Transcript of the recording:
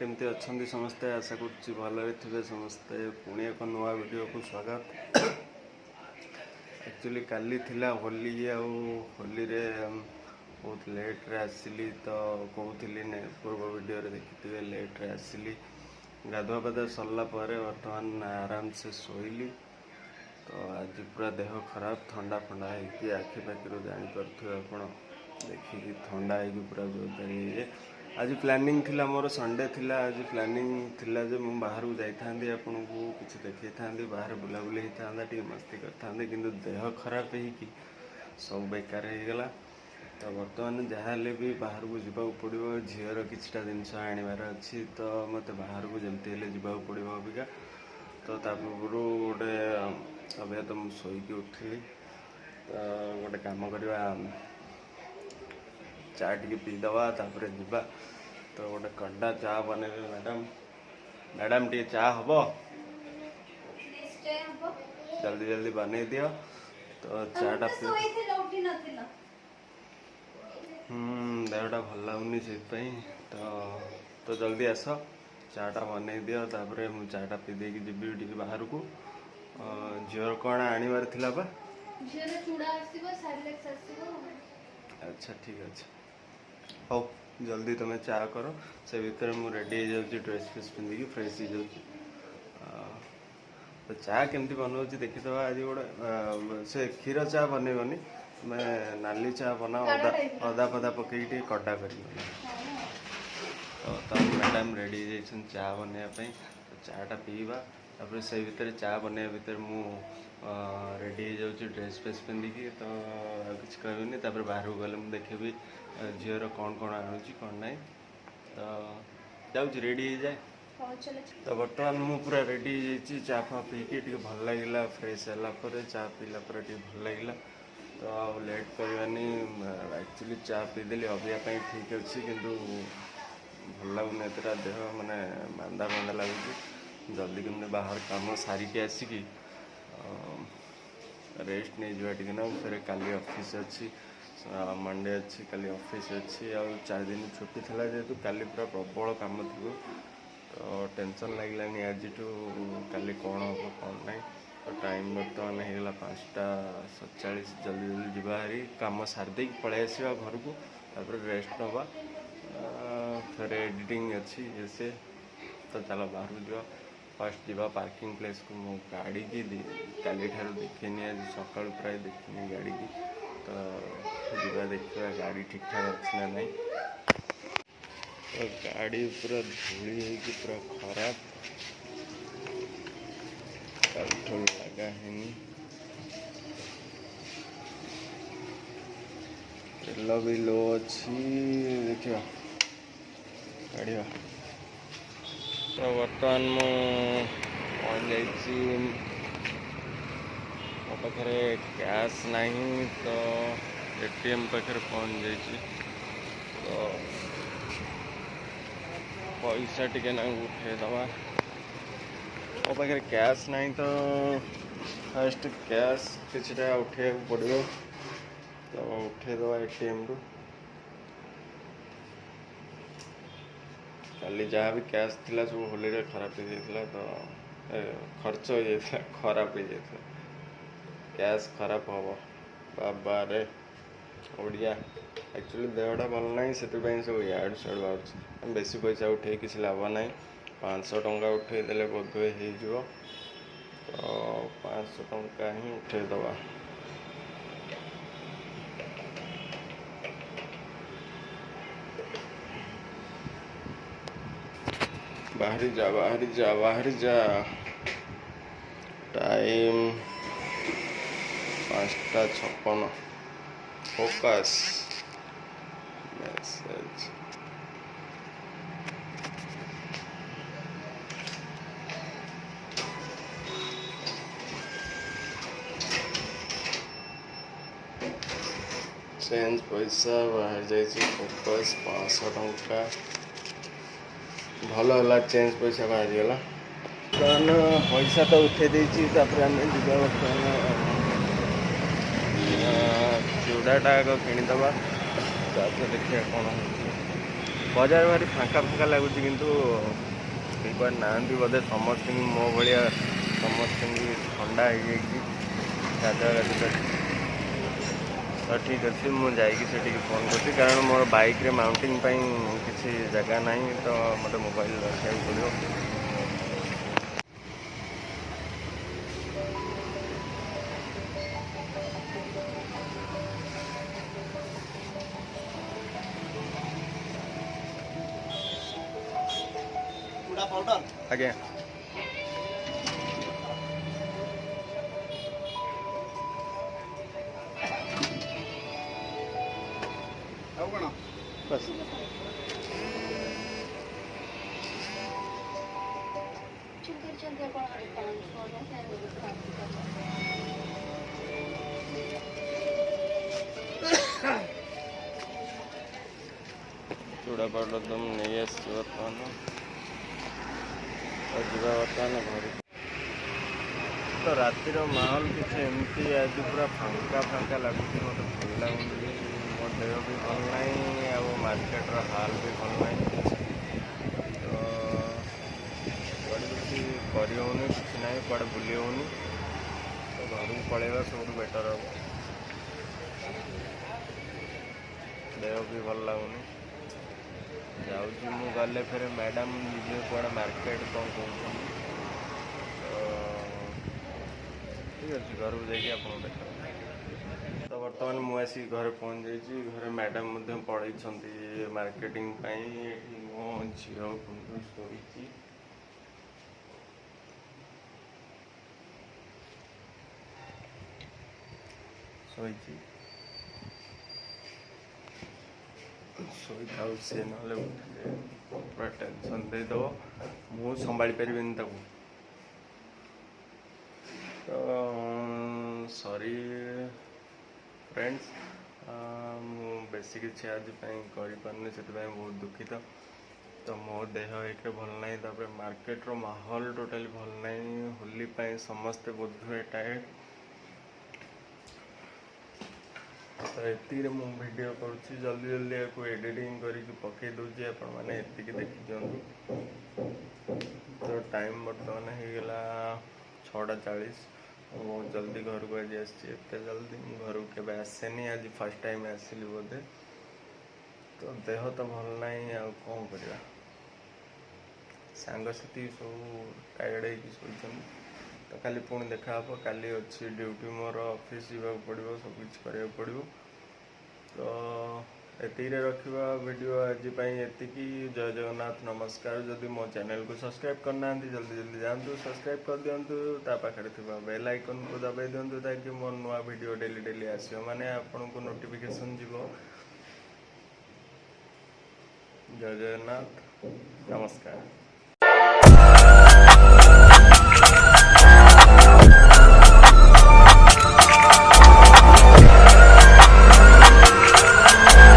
केमती अच्छा समस्ते आशा करुच्ची भलरे थे समस्ते पुणी एक नुआ वीडियो को स्वागत। एक्चुअली काली थिला होली होली रे बहुत लेट रे आसिली तो कहूली पूर्व वीडियो रे देखिथे लेट रे आसिली गाधुआ पाधुआ सरला बर्तमान आराम से शोइली। तो आज पूरा देह खराब ठंडा फंडा है आखि पाखि जापर आप देखिए ठंडा है पूरा जोरदार। आज प्लानिंग थिला मोर संडे थिला आज प्लानिंग थिला जे मु बाहर को जाई आपन को किसी देखई था बाहर बुलाबुली होता टी मस्ती करते किंतु देह खराब है सब बेकार हो गला। तो बर्तमान जहाँ भी बाहर को जावाक पड़ो झीर किछटा जिनस आनबार अच्छी तो मत बाहर को जमती जावाक पड़ो अबिका। तो पूर्व गोटे अभी तो मुझे शोक उठिली तो गोटे कम करवा चा टी पीदवा तापर जीवा। तो गोटे कंडा चा बने मैडम मैडम टी चा हम जल्दी जल्दी बन दियो। तो चाटा देहटा भल लगुनि से तो जल्दी आस चाटा बन दियो। तापर मुझे चाटा पी दे जी बाहर को झीर कौन आनबार थिला बा अच्छा ठीक अच्छे हो जल्दी तुम्हें चा कर से भीतर मुझे रेडी हो जाऊँ ड्रेस फ्रेस पिंधिकी फ्रेश हो जाऊँ। तो चा केमती बनाऊँ देखीद आज गोटे से क्षीर चा बनईबनी मैं नाली चा बना अदा फदा पकई कटा कर। तो मैडम रेडी हो चा बनवाई तो चाटा पीवा तापर से भीतर चा बनवा भीतर मु रेडी हो जाऊँ ड्रेस फ्रेस पिंधिकी। तो किसी कहनी तापर बाहर को गले देखी झीर कौन कौन आणुची कौन ना तो जाऊँ रेडी हो जाए। तो बर्तमान मु पूरा रेडी हो चा फा पीकी भल लगे फ्रेश है चा पीला भल लगे। तो आ लेट करवानी एक्चुअली चा पीदेली अबिया ठीक अच्छी किंतु भल लगुनि एतटा देह माने मांदा मांदा लगुच जल्दी कमी बाहर काम सारिकी आसिकी रेस्ट नहीं जावा टी ना फिर काली ऑफिस अच्छी मंडे अच्छी काली ऑफिस अच्छी आ 4 दिन छुट्टी थी जेहेतु काली पूरा प्रबल काम थी। तो टेंशन लगे आज काली कौन हम कौन ना। तो टाइम बर्तमान होगा 5:47 जल्दी जल्दी जारी कम सारदे पलि आसवा घर को तापर रेस्ट नवा फिर एडिटिंग अच्छी से। तो चलो बाहर को जा फर्स्ट जावा पार्किंग प्लेस को मो गाड़ी की काली ठार देखनी आज सकाल प्राय देखनी गाड़ी की। तो जावा देखा गाड़ी ठीक ठाक अच्छी ना नहीं। तो गाड़ी पूरा धूली है कि पूरा खराब लगा है तेल भी लो अच्छी देखिए गाड़ी। तो बर्तमान मु पहुँच मो पाखे कैश नहीं तो एटीएम पाखे पहुँच जाइए। तो पैसा टिके ना उठेदवा मो पाखे कैश नहीं तो फास्ट कैश किछटा उठे पड़ो। तो उठेदवा एटीएम रु काली जहाँ भी कैश थिला सब होली रे खराब हो जाता तो खर्च हो जाता खराब हो जाता कैश खराब हम बाबा रे ओडिया। एक्चुअली देहटा भल ना से सब इड साइड बाहर बेसी पैसा उठे किसी लाभ ना 500 टंका उठेदेले बोधे हो। तो 500 टंका ही उठेदवा बाहरी जा बाहरी जा बाहरी जा। टाइम 5:56 फोकस मैसेज चेंज पैसा बाहर जाइए फोकस 500 टंका भल है चेंज पैसा बाहर गला। पैसा तो उठे देती आम जा बर्तमान चूड़ाटा आग किणीदवा देखिए कौन बजार भारी फांका फांका लगुच किंतु कुआडे नाहांती बोधे समस्त मो भाया समस्त ठंडा हो गाधुआ तो ठीक अच्छे मुझे फोन कर कारण मोर बाइक रे माउंटिंग किसी जगह ना तो मत मोबाइल रखा पड़ो। आज्ञा बस चूड़ा पाउडर तुम नहीं बर्तमान बर्तमान घर तो रातिर माहौल किसी एमती आज पूरा फांका फांका लगुच मत भल लगुनि मो देह भी भल ना मार्केटर हाल भी भल ना तो कड़े किसी करनी किसी ना कड़े बुले होनी तो घर को पलैया सब बेटर हम देह भी भल लगुनि जाऊँ गले फिर मैडम निजे कौन मार्केट कौन कहते ठीक अच्छे घर को जाइए आप देख तो बर्तमान मुझे घर पहुँच जाइए घर मैडम पढ़ाई मार्केटिंग मो झी शोची शोची शोई था सी ना पूरा टेंशन देदेव मु संभाली पारि तो सॉरी फ्रेंड्स मु बेसी किसी आज करें से बहुत दुखित तो मो देह एक भल ना तापर मार्केट रो माहौल टोटाली भल ना होली समस्ते बोधे टायर्ड तो ये मु वीडियो करुँच जल्दी जल्दी या एडिटिंग करके पकई दूसरी आपने ये देखी दिखाँ तो टाइम बर्तमान होगला 6:40 बहुत जल्दी घर को आज आते जल्दी घर को केवे आसेनी आज फर्स्ट टाइम आसली बोधे तो देह तो भल ना कौन करवा सांगसाथी सब टायर्ड हो तो खाली पुणी देखा काली अच्छी ड्यूटी मोर ऑफिस जावाक पड़ो सब किछ करिया पड़ो तो ये रखा वीडियो आज ये जय जगन्नाथ नमस्कार जदि मो चैनल को सब्सक्राइब करना जल्दी जल्दी जातु सब्सक्राइब कर दिंतु पाखे बेल आइकन को दबाई दिंतु ताकि मोर नुआ वीडियो डेली डेली आसो माने आपन को नोटिफिकेशन जीवो। जय जगन्नाथ नमस्कार।